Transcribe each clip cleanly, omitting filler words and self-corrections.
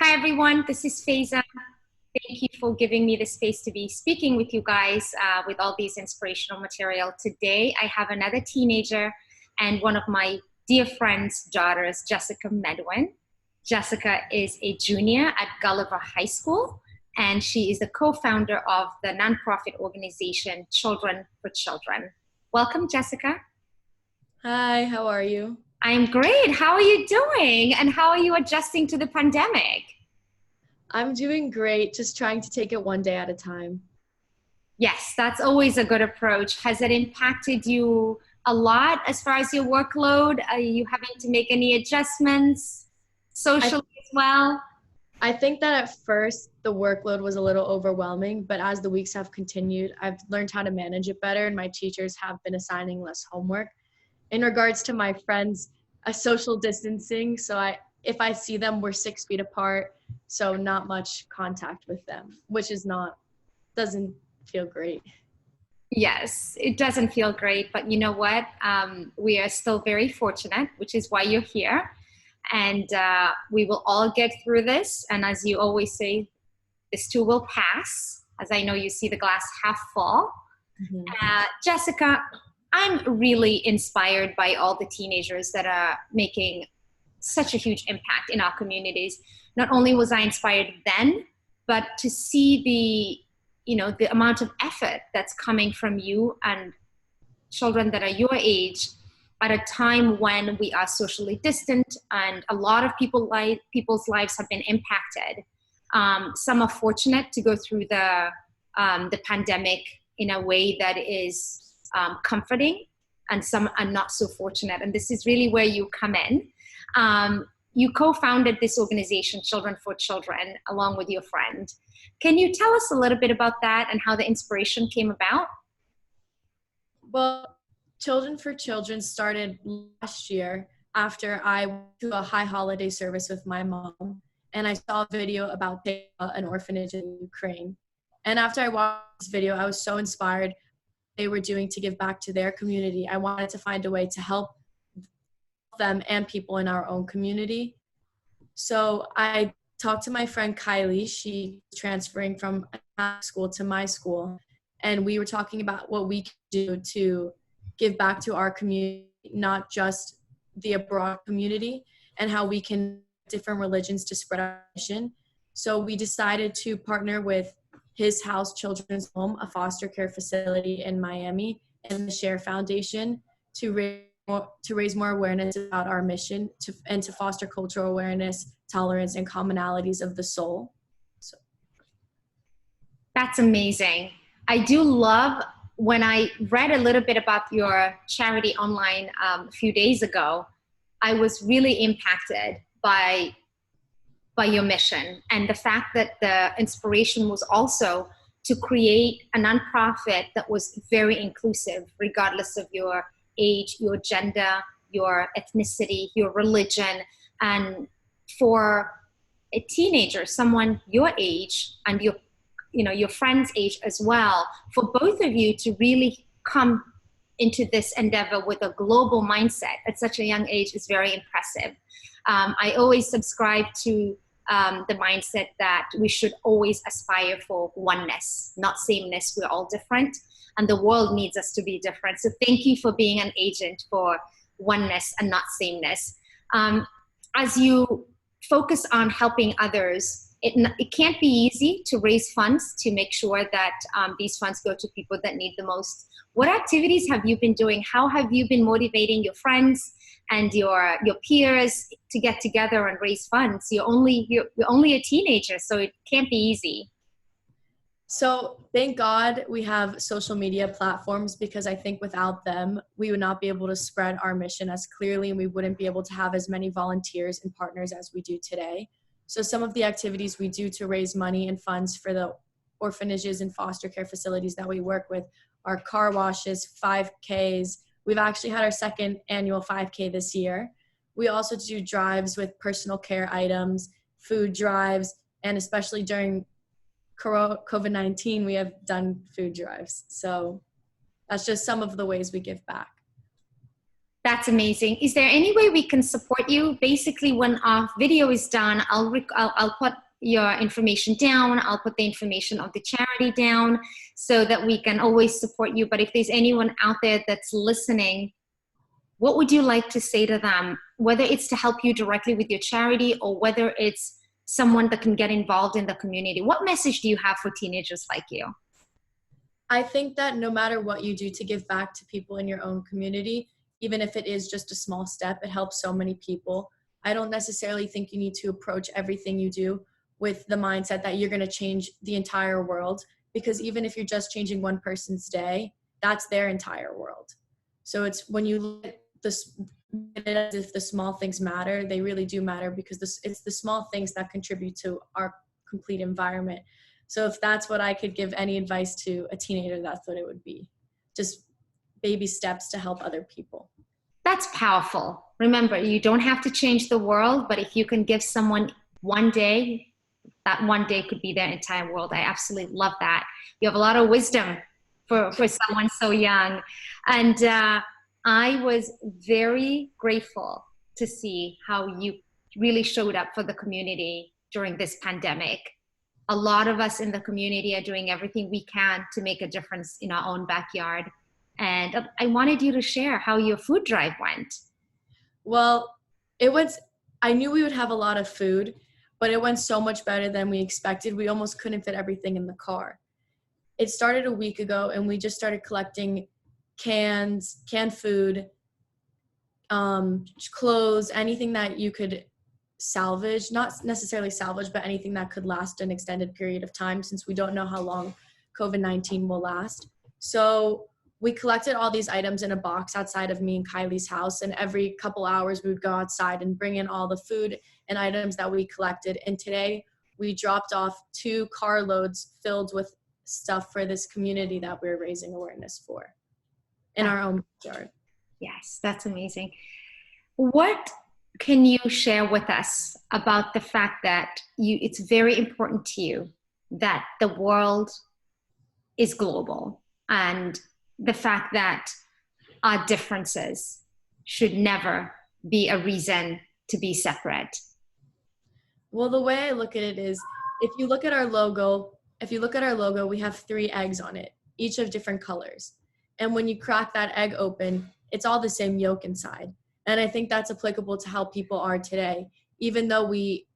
Hi, everyone. This is Faiza. Thank you for giving me the space to be speaking with you guys with all these inspirational material. Today, I have another teenager and one of my dear friend's daughters, Jessica Medwin. Jessica is a junior at Gulliver High School, and she is the co-founder of the nonprofit organization Children for Children. Welcome, Jessica. Hi, how are you? I'm great. How are you doing? And how are you adjusting to the pandemic? I'm doing great, just trying to take it one day at a time. Yes, that's always a good approach. Has it impacted you a lot as far as your workload? Are you having to make any adjustments socially as well? I think that at first the workload was a little overwhelming, but as the weeks have continued, I've learned how to manage it better, and my teachers have been assigning less homework. In regards to my friends, a social distancing, if I see them, we're 6 feet apart, so not much contact with them, which doesn't feel great. Yes, it doesn't feel great, but you know what? We are still very fortunate, which is why you're here. And we will all get through this. And as you always say, this too will pass, as I know you see the glass half full. Jessica, I'm really inspired by all the teenagers that are making such a huge impact in our communities. Not only was I inspired then, but to see the amount of effort that's coming from you and children that are your age at a time when we are socially distant and a lot of people's lives have been impacted. Some are fortunate to go through the pandemic in a way that is comforting, and some are not so fortunate. And this is really where you come in. You co-founded this organization, Children for Children, along with your friend. Can you tell us a little bit about that and how the inspiration came about? Well, Children for Children started last year after I went to a high holiday service with my mom, and I saw a video about an orphanage in Ukraine. And after I watched this video, I was so inspired they were doing to give back to their community. I wanted to find a way to help them and people in our own community. So I talked to my friend Kylie. She's transferring from school to my school, and we were talking about what we can do to give back to our community, not just the abroad community, and how we can different religions to spread our mission. So we decided to partner with His House Children's Home, a foster care facility in Miami, and the Share Foundation to raise more awareness about our mission and to foster cultural awareness, tolerance, and commonalities of the soul. That's amazing. I do love when I read a little bit about your charity online a few days ago, I was really impacted by your mission and the fact that the inspiration was also to create a nonprofit that was very inclusive, regardless of your age, your gender, your ethnicity, your religion. And for a teenager, someone your age and your friend's age as well, for both of you to really come into this endeavor with a global mindset at such a young age is very impressive. I always subscribe to the mindset that we should always aspire for oneness, not sameness. We're all different, and the world needs us to be different. So thank you for being an agent for oneness and not sameness. As you focus on helping others, it can't be easy to raise funds to make sure that these funds go to people that need the most. What activities have you been doing? How have you been motivating your friends and your peers to get together and raise funds? You're only a teenager, so it can't be easy. So thank God we have social media platforms, because I think without them, we would not be able to spread our mission as clearly, and we wouldn't be able to have as many volunteers and partners as we do today. So some of the activities we do to raise money and funds for the orphanages and foster care facilities that we work with are car washes, 5Ks. We've actually had our second annual 5K this year. We also do drives with personal care items, food drives, and especially during COVID-19, we have done food drives. So that's just some of the ways we give back. That's amazing. Is there any way we can support you? Basically, when our video is done, I'll put your information down. I'll put the information of the charity down so that we can always support you. But if there's anyone out there that's listening, what would you like to say to them? Whether it's to help you directly with your charity or whether it's someone that can get involved in the community. What message do you have for teenagers like you? I think that no matter what you do to give back to people in your own community, even if it is just a small step, it helps so many people. I don't necessarily think you need to approach everything you do with the mindset that you're going to change the entire world, because even if you're just changing one person's day, that's their entire world. So it's when you look at this, as if the small things matter, they really do matter, because it's the small things that contribute to our complete environment. So if that's what I could give any advice to a teenager, that's what it would be. Just baby steps to help other people. That's powerful. Remember, you don't have to change the world, but if you can give someone one day, that one day could be their entire world. I absolutely love that. You have a lot of wisdom for someone so young. And I was very grateful to see how you really showed up for the community during this pandemic. A lot of us in the community are doing everything we can to make a difference in our own backyard. And I wanted you to share how your food drive went. Well, I knew we would have a lot of food, but it went so much better than we expected. We almost couldn't fit everything in the car. It started a week ago, and we just started collecting canned food, clothes, anything that you could salvage, not necessarily salvage, but anything that could last an extended period of time, since we don't know how long COVID-19 will last. So we collected all these items in a box outside of me and Kylie's house, and every couple hours we would go outside and bring in all the food and items that we collected. And today we dropped off 2 carloads filled with stuff for this community that we're raising awareness for in our own backyard. Yes, that's amazing. What can you share with us about the fact that it's very important to you that the world is global, and the fact that our differences should never be a reason to be separate? Well, the way I look at it is, if you look at our logo, we have 3 eggs on it, each of different colors. And when you crack that egg open, it's all the same yolk inside. And I think that's applicable to how people are today. Even though we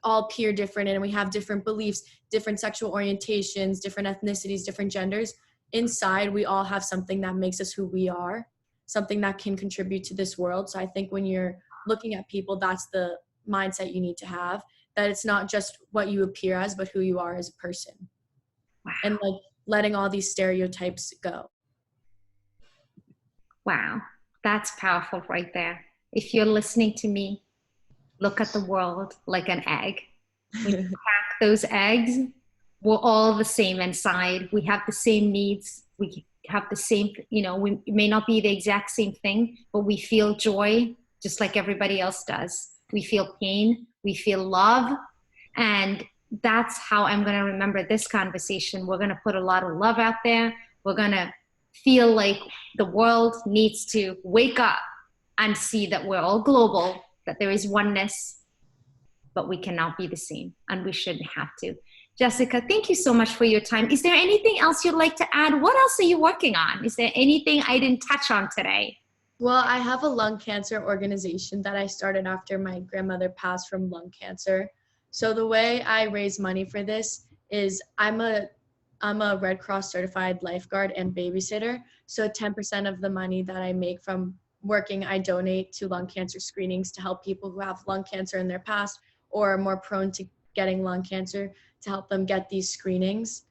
all appear different and we have different beliefs, different sexual orientations, different ethnicities, different genders, inside we all have something that makes us who we are, something that can contribute to this world. So I think when you're looking at people, that's the mindset you need to have, that it's not just what you appear as, but who you are as a person. Wow. And like letting all these stereotypes go. Wow, that's powerful right there. If you're listening to me, look at the world like an egg. When you crack those eggs, we're all the same inside. We have the same needs. We have the same, we may not be the exact same thing, but we feel joy just like everybody else does. We feel pain, we feel love. And that's how I'm going to remember this conversation. We're going to put a lot of love out there. We're going to feel like the world needs to wake up and see that we're all global, that there is oneness, but we cannot be the same, and we shouldn't have to. Jessica, thank you so much for your time. Is there anything else you'd like to add? What else are you working on? Is there anything I didn't touch on today? Well, I have a lung cancer organization that I started after my grandmother passed from lung cancer. So the way I raise money for this is I'm a Red Cross certified lifeguard and babysitter. So 10% of the money that I make from working, I donate to lung cancer screenings to help people who have lung cancer in their past or are more prone to getting lung cancer, to help them get these screenings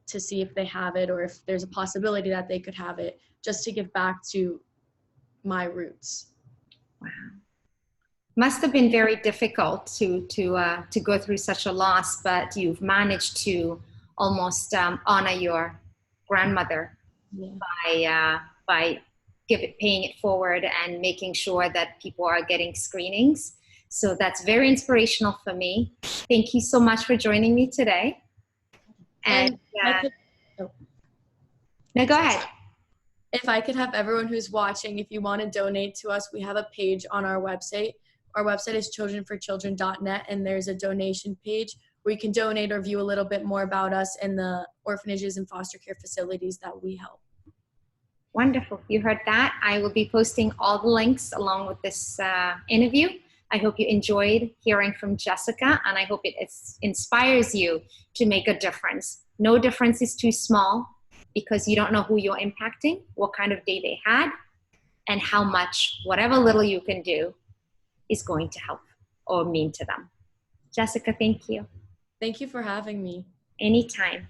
to see if they have it or if there's a possibility that they could have it, just to give back to my roots. Wow. Must have been very difficult to go through such a loss, but you've managed to almost honor your grandmother by paying it forward and making sure that people are getting screenings. So that's very inspirational for me. Thank you so much for joining me today. And no, go ahead. if I could have everyone who's watching, if you want to donate to us, we have a page on our website. Our website is childrenforchildren.net, and there's a donation page where you can donate or view a little bit more about us and the orphanages and foster care facilities that we help. Wonderful. You heard that. I will be posting all the links along with this interview. I hope you enjoyed hearing from Jessica, and I hope it inspires you to make a difference. No difference is too small, because you don't know who you're impacting, what kind of day they had, and how much, whatever little you can do, is going to help or mean to them. Jessica, thank you. Thank you for having me. Anytime.